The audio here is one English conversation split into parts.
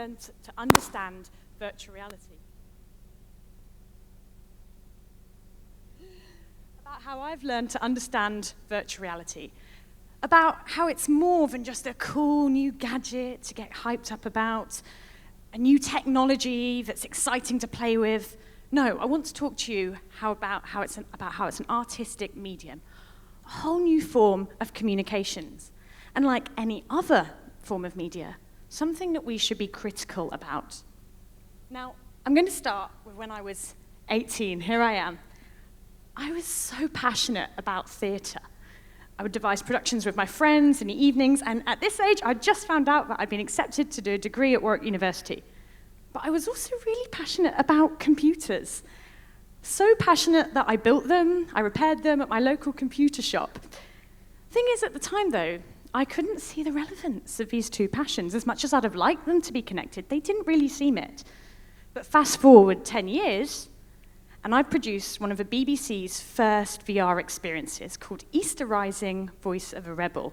learned to understand virtual reality. About how I've learned to understand virtual reality. About how it's more than just a cool new gadget to get hyped up about, a new technology that's exciting to play with. No, I want to talk to you about how it's an artistic medium, a whole new form of communications. And like any other form of media, something that we should be critical about. Now, I'm going to start with when I was 18. Here I am. I was so passionate about theatre. I would devise productions with my friends in the evenings, and at this age, I just found out that I'd been accepted to do a degree at Warwick University. But I was also really passionate about computers. So passionate that I built them, I repaired them at my local computer shop. Thing is, at the time though, I couldn't see the relevance of these two passions. As much as I'd have liked them to be connected, they didn't really seem it. But fast forward 10 years, and I produced one of the BBC's first VR experiences called Easter Rising, Voice of a Rebel.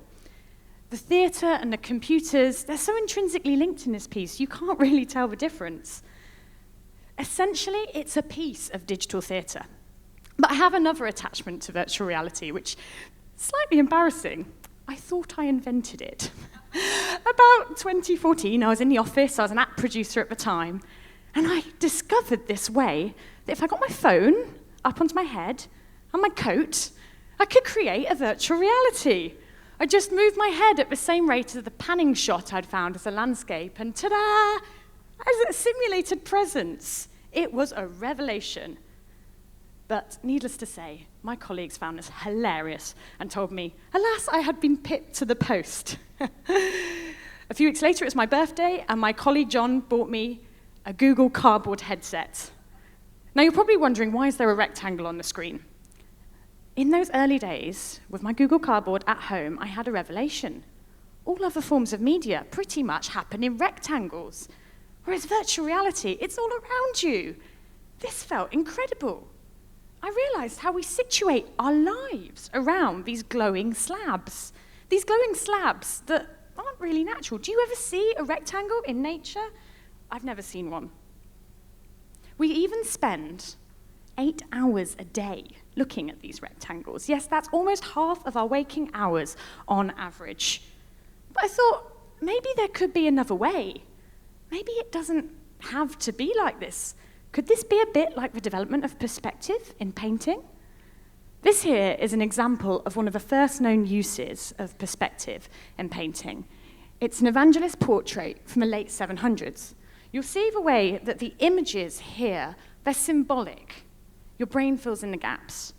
The theatre and the computers, they're so intrinsically linked in this piece, you can't really tell the difference. Essentially, it's a piece of digital theatre. But I have another attachment to virtual reality, which is slightly embarrassing. I thought I invented it. About 2014, I was in the office, I was an app producer at the time, and I discovered this way that if I got my phone up onto my head and my coat, I could create a virtual reality. I just moved my head at the same rate as the panning shot I'd found as a landscape, and ta-da! As a simulated presence. It was a revelation. But needless to say, my colleagues found this hilarious and told me, alas, I had been pipped to the post. A few weeks later, it was my birthday, and my colleague John bought me a Google Cardboard headset. Now, you're probably wondering, why is there a rectangle on the screen? In those early days, with my Google Cardboard at home, I had a revelation. All other forms of media pretty much happen in rectangles, whereas virtual reality, it's all around you. This felt incredible. I realized how we situate our lives around these glowing slabs. These glowing slabs that aren't really natural. Do you ever see a rectangle in nature? I've never seen one. We even spend 8 hours a day looking at these rectangles. Yes, that's almost half of our waking hours on average. But I thought, maybe there could be another way. Maybe it doesn't have to be like this. Could this be a bit like the development of perspective in painting? This here is an example of one of the first known uses of perspective in painting. It's an evangelist portrait from the late 700s. You'll see the way that the images here, they're symbolic. Your brain fills in the gaps.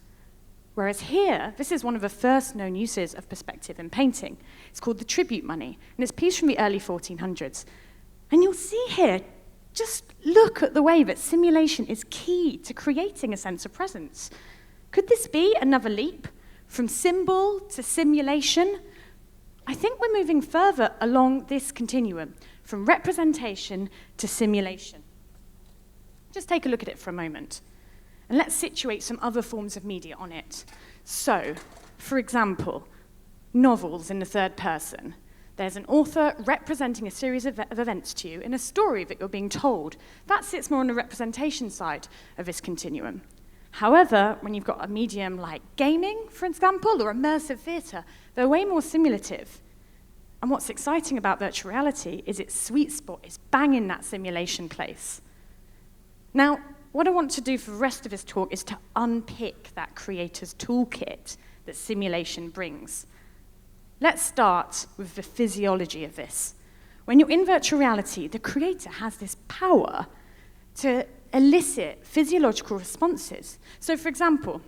Whereas here, this is one of the first known uses of perspective in painting. It's called the tribute money, and it's a piece from the early 1400s. And you'll see here, just look at the way that simulation is key to creating a sense of presence. Could this be another leap from symbol to simulation? I think we're moving further along this continuum, from representation to simulation. Just take a look at it for a moment, and let's situate some other forms of media on it. So, for example, novels in the third person. There's an author representing a series of events to you in a story that you're being told. That sits more on the representation side of this continuum. However, when you've got a medium like gaming, for example, or immersive theatre, they're way more simulative. And what's exciting about virtual reality is its sweet spot is bang in that simulation place. Now, what I want to do for the rest of this talk is to unpick that creator's toolkit that simulation brings. Let's start with the physiology of this. When you're in virtual reality, the creator has this power to elicit physiological responses. So, for example,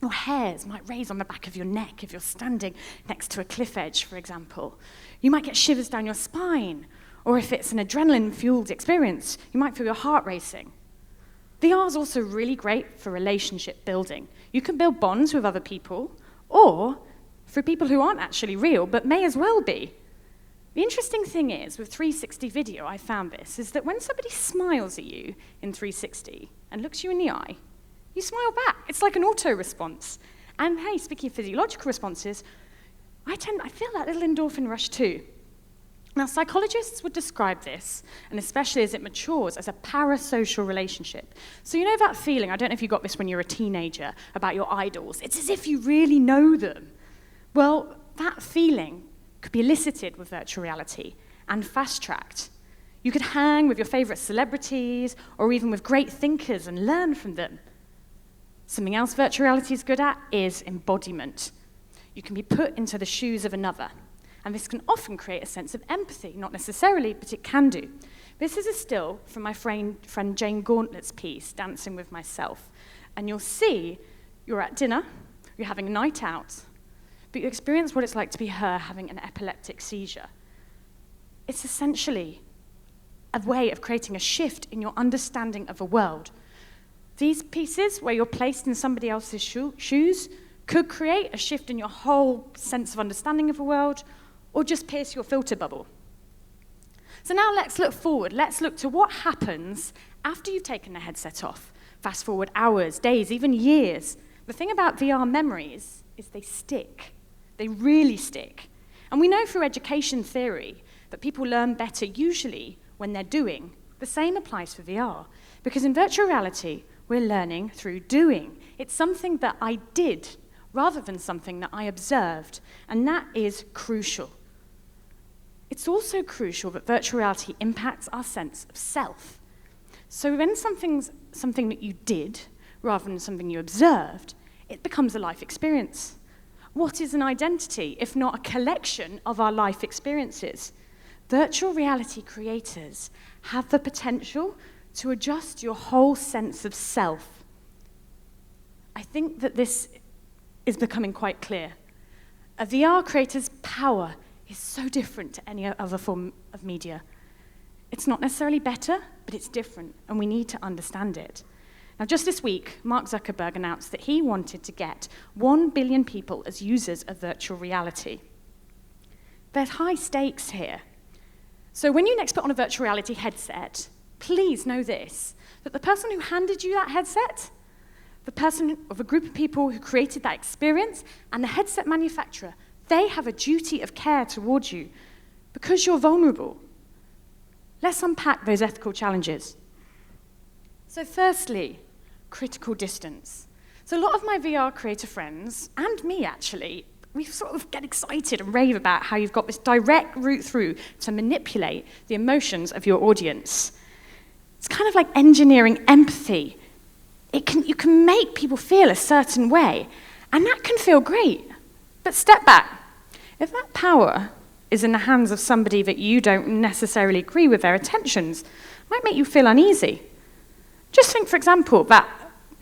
your hairs might raise on the back of your neck if you're standing next to a cliff edge, for example. You might get shivers down your spine, or if it's an adrenaline-fueled experience, you might feel your heart racing. VR is also really great for relationship building. You can build bonds with other people, or for people who aren't actually real, but may as well be. The interesting thing is, with 360 video, I found this, is that when somebody smiles at you in 360 and looks you in the eye, you smile back. It's like an auto response. And hey, speaking of physiological responses, I feel that little endorphin rush too. Now, psychologists would describe this, and especially as it matures, as a parasocial relationship. So you know that feeling, I don't know if you got this when you were a teenager, about your idols. It's as if you really know them. Well, that feeling could be elicited with virtual reality and fast-tracked. You could hang with your favorite celebrities or even with great thinkers and learn from them. Something else virtual reality is good at is embodiment. You can be put into the shoes of another. And this can often create a sense of empathy, not necessarily, but it can do. This is a still from my friend Jane Gauntlet's piece, Dancing with Myself. And you'll see you're at dinner, you're having a night out, but you experience what it's like to be her having an epileptic seizure. It's essentially a way of creating a shift in your understanding of the world. These pieces, where you're placed in somebody else's shoes, could create a shift in your whole sense of understanding of the world, or just pierce your filter bubble. So now let's look forward. Let's look to what happens after you've taken the headset off. Fast forward hours, days, even years. The thing about VR memories is they stick. They really stick. And we know through education theory that people learn better usually when they're doing. The same applies for VR, because in virtual reality, we're learning through doing. It's something that I did rather than something that I observed, and that is crucial. It's also crucial that virtual reality impacts our sense of self. So when something's something that you did rather than something you observed, it becomes a life experience. What is an identity if not a collection of our life experiences? Virtual reality creators have the potential to adjust your whole sense of self. I think that this is becoming quite clear. A VR creator's power is so different to any other form of media. It's not necessarily better, but it's different, and we need to understand it. Now, just this week, Mark Zuckerberg announced that he wanted to get 1 billion people as users of virtual reality. There's high stakes here. So when you next put on a virtual reality headset, please know this, that the person who handed you that headset, the person of a group of people who created that experience, and the headset manufacturer, they have a duty of care towards you because you're vulnerable. Let's unpack those ethical challenges. So firstly, critical distance. So a lot of my VR creator friends, and me actually, we sort of get excited and rave about how you've got this direct route through to manipulate the emotions of your audience. It's kind of like engineering empathy. You can make people feel a certain way, and that can feel great. But step back. If that power is in the hands of somebody that you don't necessarily agree with their intentions, it might make you feel uneasy. Just think, for example, that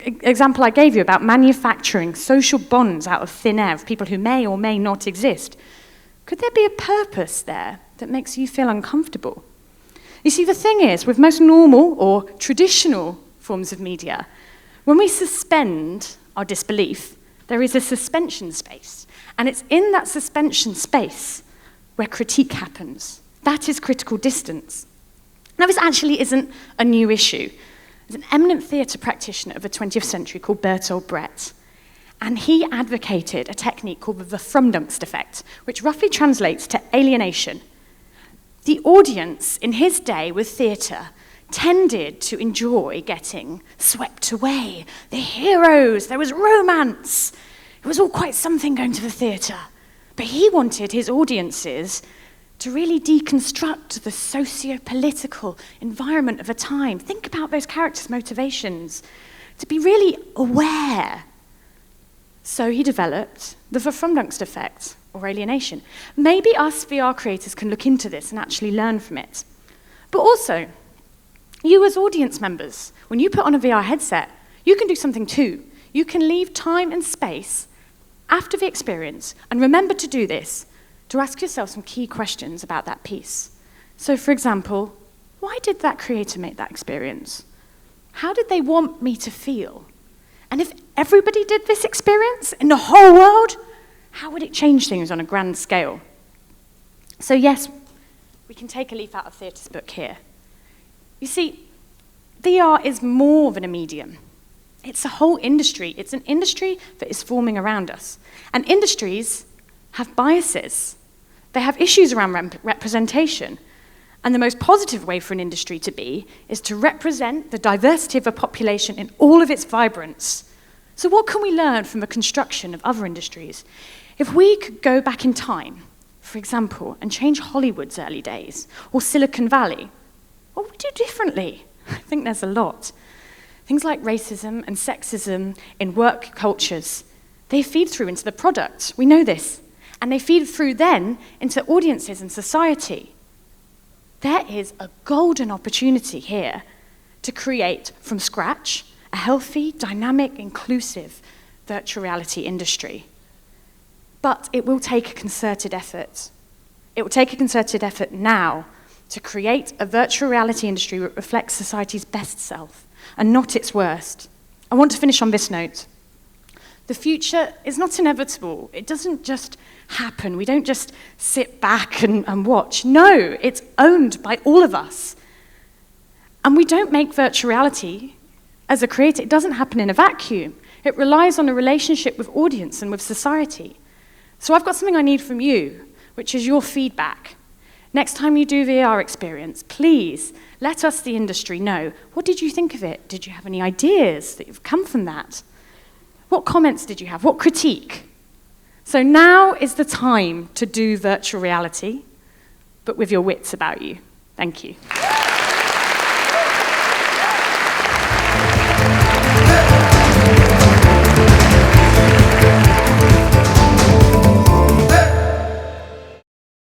example I gave you about manufacturing social bonds out of thin air of people who may or may not exist. Could there be a purpose there that makes you feel uncomfortable? You see, the thing is, with most normal or traditional forms of media, when we suspend our disbelief, there is a suspension space. And it's in that suspension space where critique happens. That is critical distance. Now, this actually isn't a new issue. There's an eminent theatre practitioner of the 20th century called Bertolt Brecht, and he advocated a technique called the Frumdungst effect, which roughly translates to alienation. The audience in his day with theatre tended to enjoy getting swept away. The heroes, there was romance. It was all quite something going to the theatre. But he wanted his audiences to really deconstruct the socio-political environment of a time. Think about those characters' motivations, to be really aware. So he developed the Frumdungst effect, or alienation. Maybe us VR creators can look into this and actually learn from it. But also, you as audience members, when you put on a VR headset, you can do something too. You can leave time and space after the experience, and remember to do this, to ask yourself some key questions about that piece. So, for example, why did that creator make that experience? How did they want me to feel? And if everybody did this experience in the whole world, how would it change things on a grand scale? So yes, we can take a leaf out of Theatre's book here. You see, VR is more than a medium. It's a whole industry. It's an industry that is forming around us. And industries have biases. They have issues around representation. And the most positive way for an industry to be is to represent the diversity of a population in all of its vibrance. So what can we learn from the construction of other industries? If we could go back in time, for example, and change Hollywood's early days, or Silicon Valley, what would we do differently? I think there's a lot. Things like racism and sexism in work cultures, they feed through into the product. We know this. And they feed through then into audiences and society. There is a golden opportunity here to create from scratch a healthy, dynamic, inclusive virtual reality industry. But it will take a concerted effort. It will take a concerted effort now to create a virtual reality industry that reflects society's best self and not its worst. I want to finish on this note. The future is not inevitable. It doesn't just happen. We don't just sit back and watch. No, it's owned by all of us. And we don't make virtual reality as a creator. It doesn't happen in a vacuum. It relies on a relationship with audience and with society. So I've got something I need from you, which is your feedback. Next time you do VR experience, please let us, the industry, know. What did you think of it? Did you have any ideas that have come from that? What comments did you have? What critique? So now is the time to do virtual reality, but with your wits about you. Thank you.